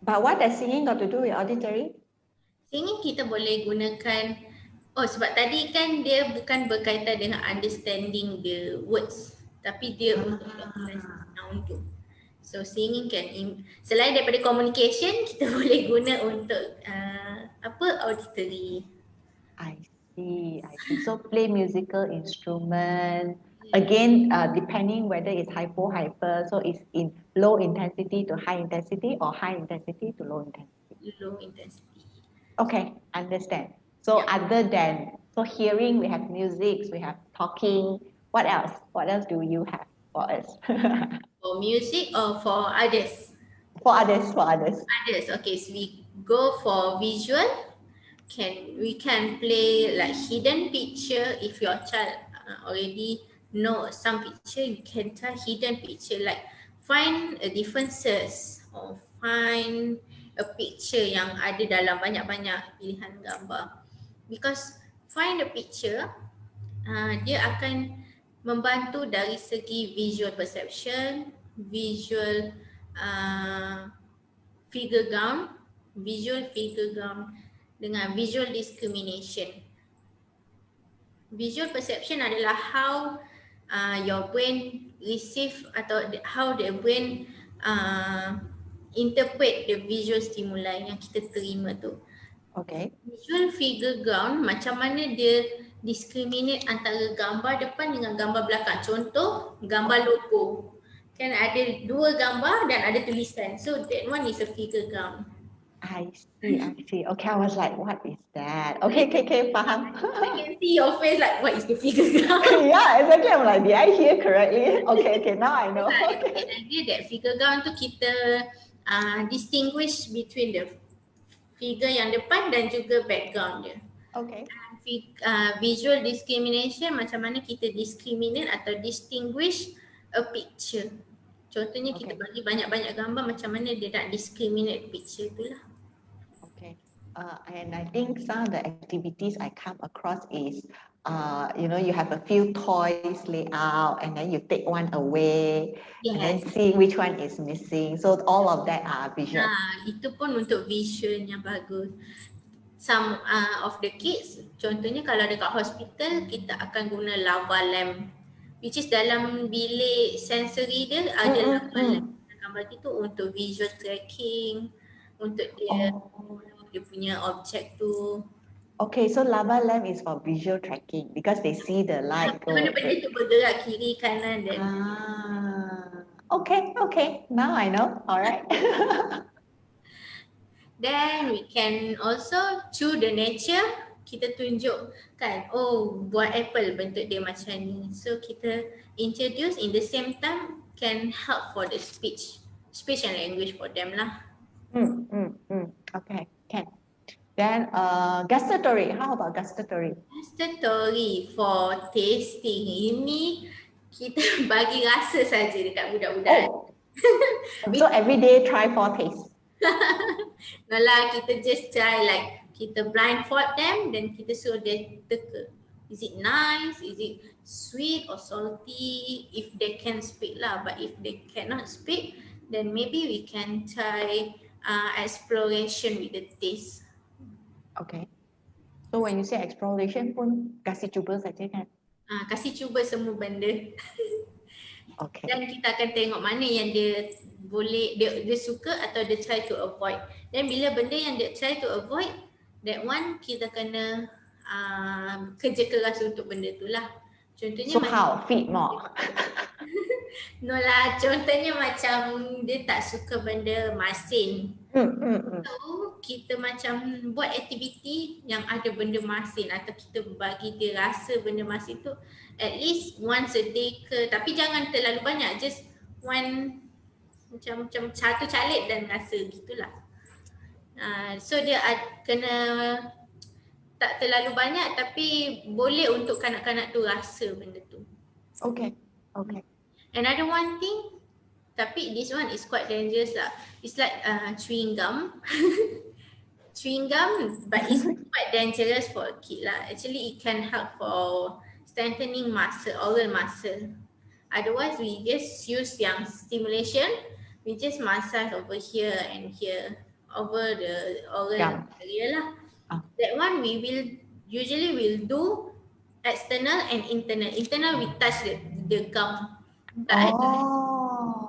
But what does singing got to do with auditory? Singing kita boleh gunakan, sebab tadi kan dia bukan berkaitan dengan understanding the words, tapi dia untuk sound tu. So singing can, selain daripada communication, kita boleh guna untuk auditory. I see. So play musical instrument. Again, depending whether it's hyper, so it's in low intensity to high intensity or high intensity to low intensity. Low intensity. Okay, understand. So other than hearing, we have music, we have talking. What else? What else do you have for us? For music or for others? For others. Others. Okay, so we go for visual. We can play like hidden picture. If your child already know some picture, you can try hidden picture, like find a differences or find a picture yang ada dalam banyak-banyak pilihan gambar. Because find a picture, dia akan membantu dari segi visual perception, visual figure ground, dengan visual discrimination. Visual perception adalah how your brain receive atau how the brain interpret the visual stimuli yang kita terima tu. Okay. Visual figure ground, macam mana dia discriminate antara gambar depan dengan gambar belakang. Contoh, gambar logo. Kan ada dua gambar dan ada tulisan. So that one is a figure ground. I see, I see. Okay, I was like, what is that? Okay, faham. I can see your face like, what is the figure gown? Yeah, exactly. I'm like, did I hear correctly? Okay, now I know. Like, Okay. an idea that figure gown tu kita distinguish between the figure yang depan dan juga background dia. Okay. Visual discrimination, macam mana kita discriminate atau distinguish a picture. Contohnya kita Okay. bagi banyak-banyak gambar, macam mana dia nak discriminate picture tu lah. Okay. And I think some of the activities I come across is, you have a few toys laid out and then you take one away and then Yes. see which one is missing. So all of that are visual. Itu pun untuk visualnya bagus. Some of the kids, contohnya kalau dekat hospital, kita akan guna lava lamp, which is dalam bilik sensory dia ada lava lamp gambar itu untuk visual tracking, untuk dia dia punya objek tu. Okay, so lava lamp is for visual tracking because they see the light go. Mana benda tu bergerak kiri kanan dan okay. Now I know. All right. then we can also choose the nature. Kita tunjuk kan, oh buah apple bentuk dia macam ni. So kita introduce in the same time can help for the speech and language for them lah. Okay, can. Then gustatory. How about gustatory? Gustatory for tasting. Ini kita bagi rasa saja dekat budak-budak. So every day try for taste. No lah, kita just try like kita blindfold them then kita suruh dia teka. Is it nice? Is it sweet or salty? If they can speak lah, but if they cannot speak, then maybe we can try exploration with the taste. Okay. So when you say exploration pun kasih cuba saja kan? Kasih cuba semua benda. Okay. Dan kita akan tengok mana yang dia boleh, dia suka atau dia try to avoid. Dan bila benda yang dia try to avoid, that one kita kena kerja keras untuk benda tu lah. Contohnya so how? Feed more? No lah, contohnya macam dia tak suka benda masin. So kita macam buat aktiviti yang ada benda masin atau kita bagi dia rasa benda masin tu at least once a day ke, tapi jangan terlalu banyak, just one macam satu calit dan rasa gitulah. So dia kena tak terlalu banyak tapi boleh untuk kanak-kanak tu rasa benda tu. Okay. Another one thing, tapi this one is quite dangerous lah. It's like chewing gum. Chewing gum, but it's quite dangerous for a kid lah. Actually, it can help for strengthening muscle, oral muscle. Otherwise, we just use yang stimulation. We just massage over here and here, over the oral area lah. That one we will usually do external and internal. Internal we touch the gum.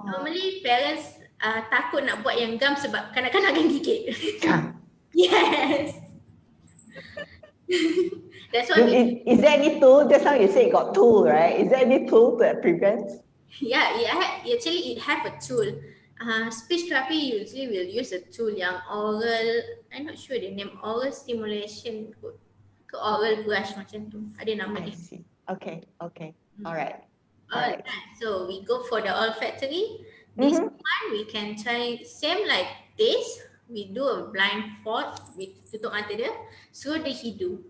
Normally parents takut nak buat yang gum sebab kanak-kanak akan gigit. Yes. That's why is there any tool? Just now you say got tool, right? Is there any tool that prevents? Yeah, actually it have a tool. Speech therapy usually will use a tool yang oral, I'm not sure the name, oral stimulation ke oral brush macam tu. Ada nama dia. Okay. Alright. So we go for the olfactory. This one we can try same like this. We do a blindfold, we tutup mata dia, suruh dia hidu.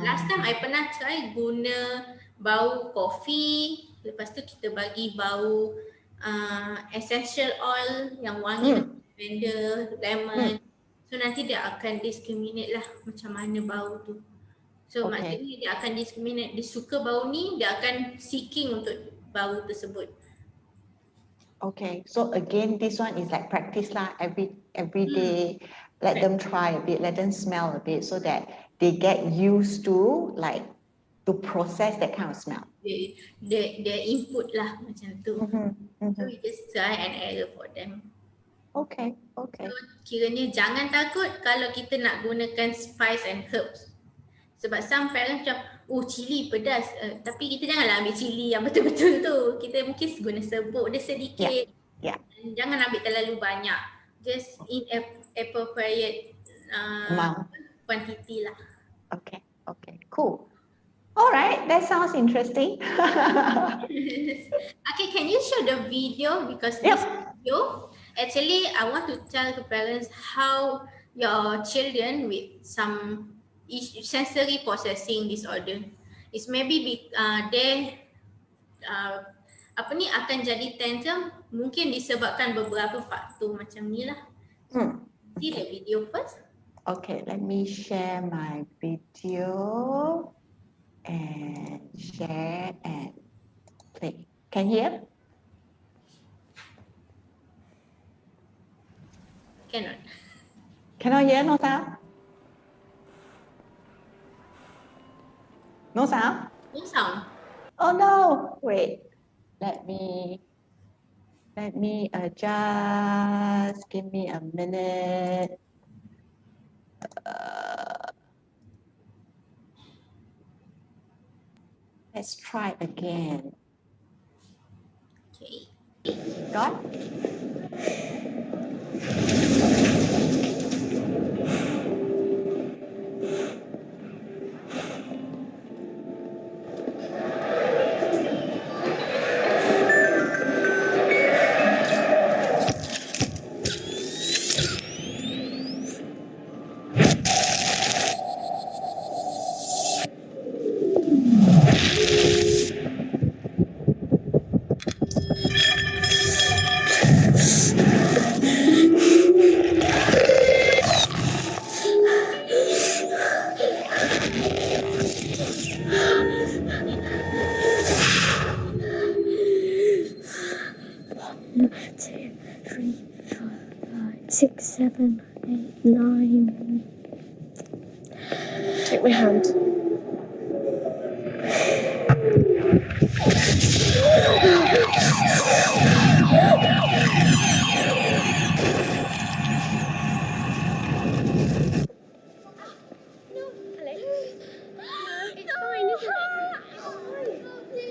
Last time I pernah try guna bau kopi, lepas tu kita bagi bau essential oil yang wangi, lavender, lemon. So nanti dia akan discriminate lah macam mana bau tu. So maksudnya dia akan discriminate, dia suka bau ni, dia akan seeking untuk bau tersebut. Okay, so again, this one is like practice lah. Every day, let them try a bit, let them smell a bit, so that they get used to to process that kind of smell. Their input lah macam tu. So we just try and error for them. Okay. So kiranya jangan takut kalau kita nak gunakan spice and herbs. Sebab some parents macam, cili pedas. Tapi kita janganlah ambil cili yang betul-betul tu. Kita mungkin guna serbuk dia sedikit. Yeah. Jangan ambil terlalu banyak. just inappropriate Amount. quantity lah. Okay, okay, cool. All right, that sounds interesting. Okay, can you show the video? Because Yep. this video, actually, I want to tell the parents how your children with some sensory processing disorder is maybe they apa ni akan jadi tantrum mungkin disebabkan beberapa faktor macam ni lah. See the video first. Okay, let me share my video and share and play. Can you hear? Cannot. Cannot hear? No sound? No sound? No sound. Oh no! Wait. Let me adjust. Give me a minute. Let's try again. Okay. Got? Two, three, four, five, 6, 7, 8, 9. Take my hand.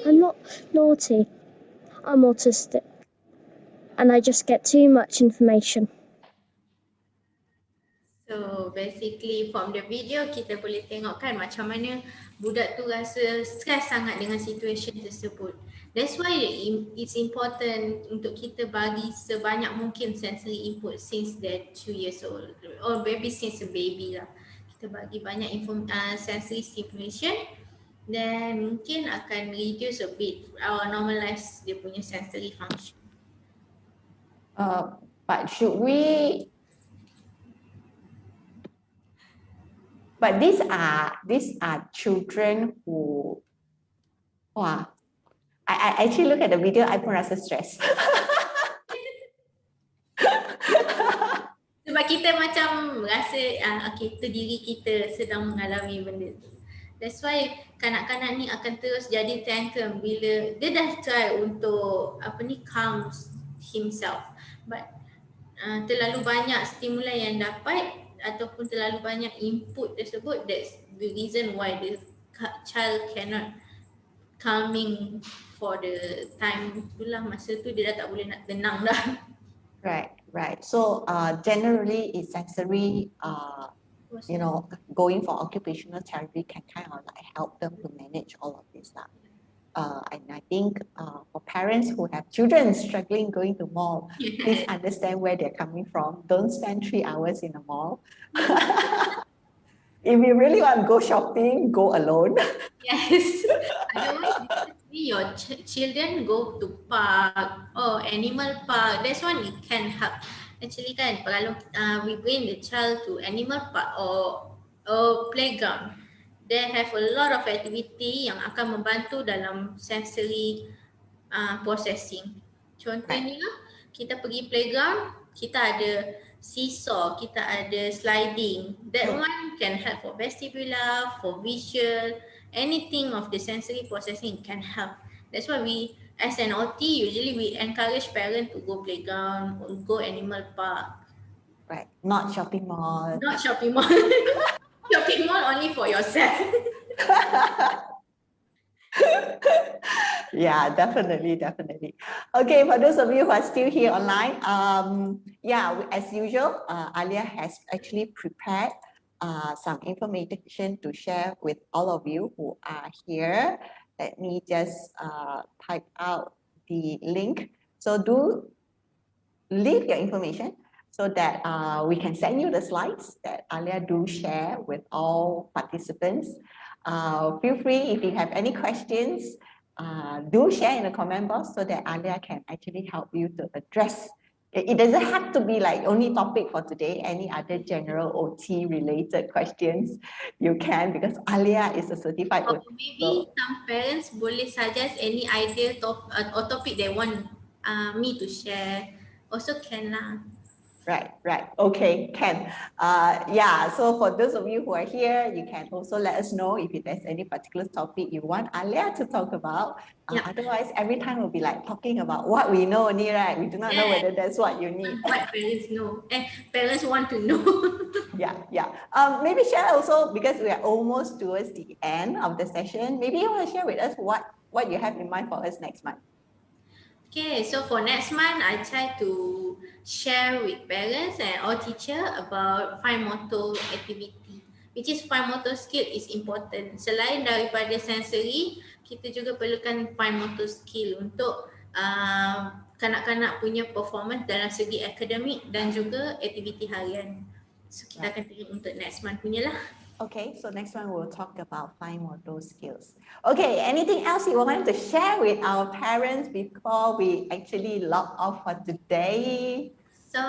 I'm not naughty. I'm autistic. And I just get too much information. So basically from the video kita boleh tengok kan macam mana budak tu rasa stres sangat dengan situasi tersebut. That's why it's important untuk kita bagi sebanyak mungkin sensory input since they're 2 years old or maybe since a baby lah. Kita bagi banyak sensory stimulation then mungkin akan reduce a bit or normalize dia punya sensory function. But should we? But these are children who, wah, I actually look at the video, I pun rasa stress. Sebab kita macam rasa okay, itu diri kita sedang mengalami benda tu. That's why kanak-kanak ni akan terus jadi tantrum bila dia dah try untuk calm himself. But terlalu banyak stimuli yang dapat ataupun terlalu banyak input tersebut, that's the reason why the child cannot calming for the time itulah masa tu dia dah tak boleh nak tenang dah. Right. So generally it's sensory, going for occupational therapy can kind of like help them to manage all of this stuff. And I think for parents who have children struggling going to mall, please understand where they're coming from. Don't spend 3 hours in a mall. If you really want to go shopping, go alone. Yes. Otherwise, your children go to park or animal park. That's one it can help. Actually kan, kalau we bring the child to animal park or playground, they have a lot of activity yang akan membantu dalam sensory processing. Contohnya, kita pergi playground, kita ada seesaw, kita ada sliding. That one can help for vestibular, for visual, anything of the sensory processing can help. That's why we, as an OT, usually we encourage parents to go playground or go animal park. Right, not shopping mall. Not shopping mall. Shopping mall only for yourself. Yeah, definitely. Okay, for those of you who are still here online, as usual, Alia has actually prepared some information to share with all of you who are here. Let me just type out the link. So do leave your information so that we can send you the slides that Alia do share with all participants. Feel free if you have any questions, do share in the comment box so that Alia can actually help you to address. It doesn't have to be like only topic for today, any other general OT related questions you can, because Alia is a certified Or OT. maybe some parents boleh suggest any idea or topic they want me to share. Also can lah. Right. Okay, can. So for those of you who are here, you can also let us know if there's any particular topic you want Alia to talk about. Yeah. Otherwise, every time we'll be like talking about what we know only, right? We do not know whether that's what you need. What parents know and parents want to know. Yeah. Maybe share also, because we are almost towards the end of the session. Maybe you want to share with us what you have in mind for us next month. Okay, so for next month, I try to share with parents and all teacher about fine motor activity, which is fine motor skill is important. Selain daripada sensory, kita juga perlukan fine motor skill untuk kanak-kanak punya performance dalam segi akademik dan juga aktiviti harian. So kita akan tengok untuk next month punya lah. Okay, so next one we'll talk about fine motor skills. Okay, anything else you want to share with our parents before we actually log off for today? So,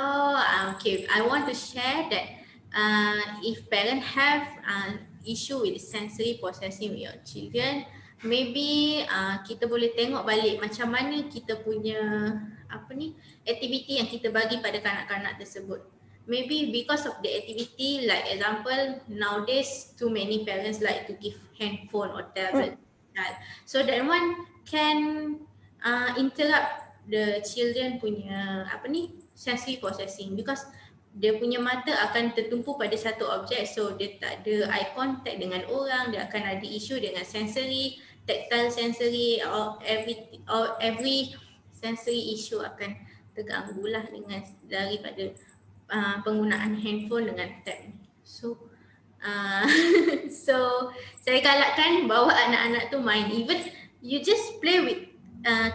okay, I want to share that if parents have issue with sensory processing with your children, maybe kita boleh tengok balik macam mana kita punya aktiviti yang kita bagi pada kanak-kanak tersebut. Maybe because of the activity, like example, nowadays too many parents like to give handphone or tablet. So that one can interrupt the children punya sensory processing, because dia punya mata akan tertumpu pada satu objek, so dia tak ada eye contact dengan orang, dia akan ada isu dengan sensory, tactile sensory, or every sensory issue akan terganggu lah dengan daripada penggunaan handphone dengan tab. So so saya galakkan bawa anak-anak tu main, even you just play with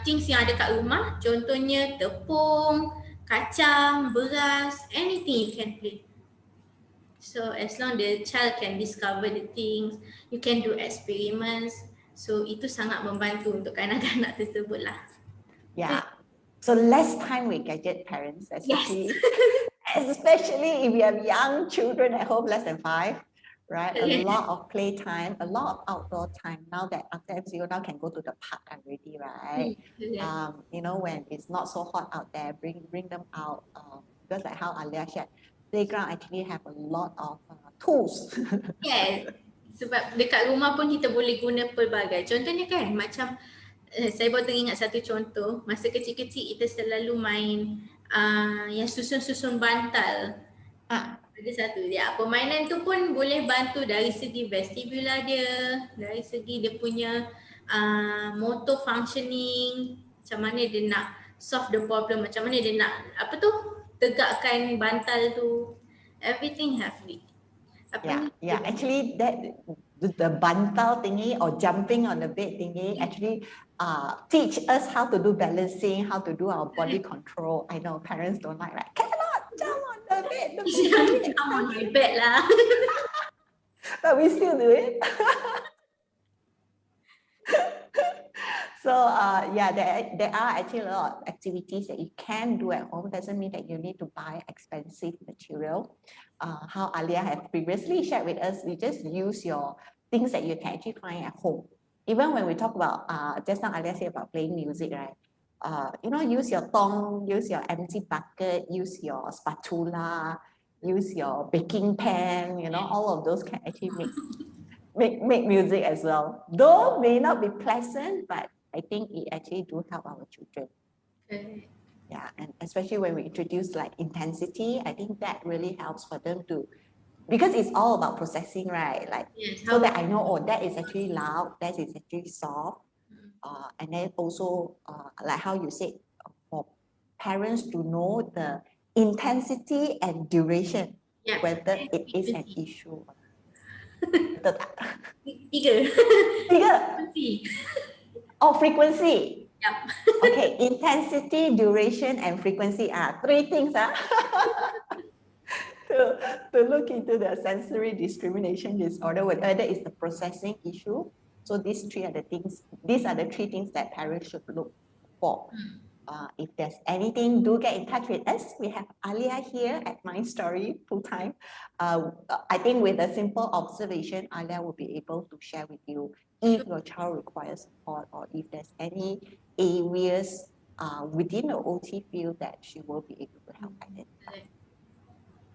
things yang ada kat rumah, contohnya tepung, kacang, beras, anything you can play. So as long the child can discover the things, you can do experiments, so itu sangat membantu untuk kanak-kanak tersebut lah. Yeah, so less time with gadget parents, especially, Yes. especially if you have young children at home, less than 5, right? A lot of play time, a lot of outdoor time. Now that after MCO now can go to the park already, right? When it's not so hot out there, bring them out, because like how Alia shared, playground actually have a lot of tools. Yes, sebab dekat rumah pun kita boleh guna pelbagai. Contohnya kan macam saya baru teringat satu contoh, masa kecil-kecil kita selalu main yang susun-susun bantal. Ada satu, ya, permainan tu pun boleh bantu dari segi vestibular dia, dari segi dia punya motor functioning, macam mana dia nak solve the problem, macam mana dia nak tegakkan bantal tu, everything have it. Actually that the bantal thingy or jumping on the bed thingy actually teach us how to do balancing, how to do our body control. I know parents don't like that. Cannot jump on the bed. Jump on my bed lah. But we still do it. So there are actually a lot of activities that you can do at home. Doesn't mean that you need to buy expensive material. How Alia has previously shared with us, we just use your things that you can actually find at home. Even when we talk about just now Alia said about playing music, right? Use your tong, use your empty bucket, use your spatula, use your baking pan. All of those can actually make music as well. Though may not be pleasant, but I think it actually do help our children. Okay. Yeah, and especially when we introduce like intensity, I think that really helps for them to, because it's all about processing, right? Like, yes, so that I know, that is actually loud, that is actually soft. And then also, like how you said, for parents to know the intensity and duration, Yeah. whether And it is an frequency. issue. Betul tak? Tiga. Tiga. Frequency. Oh, frequency. Yep. Okay, intensity, duration, and frequency are three things to look into the sensory discrimination disorder, whether it's the processing issue. So these three are the things, these are the three things that parents should look for. If there's anything, do get in touch with us. We have Alia here at My Story full time. I think with a simple observation, Alia will be able to share with you if your child requires support or if there's any areas within the OT field that she will be able to help identify.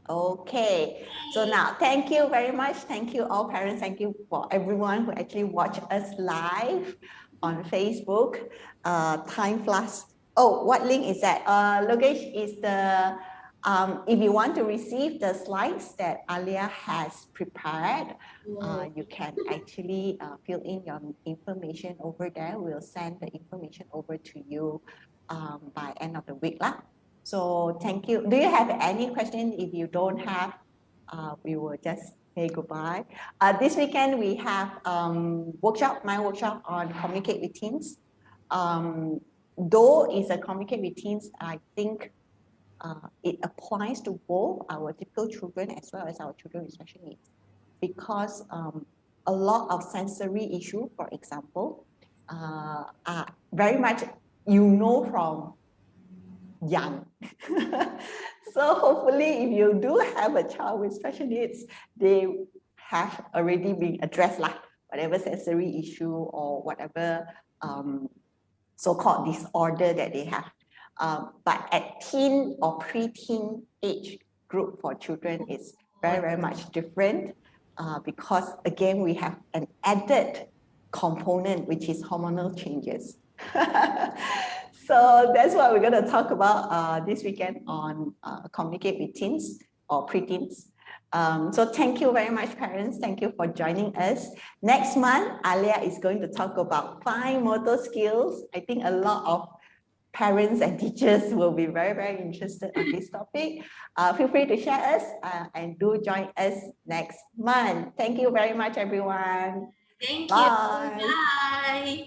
Okay, so now thank you very much. Thank you all parents. Thank you for everyone who actually watch us live on Facebook. Time flies. Oh, what link is that? Logesh is the, if you want to receive the slides that Alia has prepared, you can actually fill in your information over there. We'll send the information over to you by end of the week lah. So thank you. Do you have any question? If you don't have, we will just say goodbye. This weekend we have my workshop on communicate with teens. Though it's a communicate with teens, I think it applies to both our typical children as well as our children with special needs, because a lot of sensory issue, for example, are very much from young. So hopefully if you do have a child with special needs, they have already been addressed, like whatever sensory issue or whatever so-called disorder that they have. But at teen or pre-teen age group for children is very, very much different because again, we have an added component, which is hormonal changes. So that's what we're going to talk about this weekend on communicate with teens or preteens. So thank you very much, parents. Thank you for joining us. Next month, Alia is going to talk about fine motor skills. I think a lot of parents and teachers will be very, very interested on this topic. Feel free to share us and do join us next month. Thank you very much, everyone. Thank you. Bye. Bye.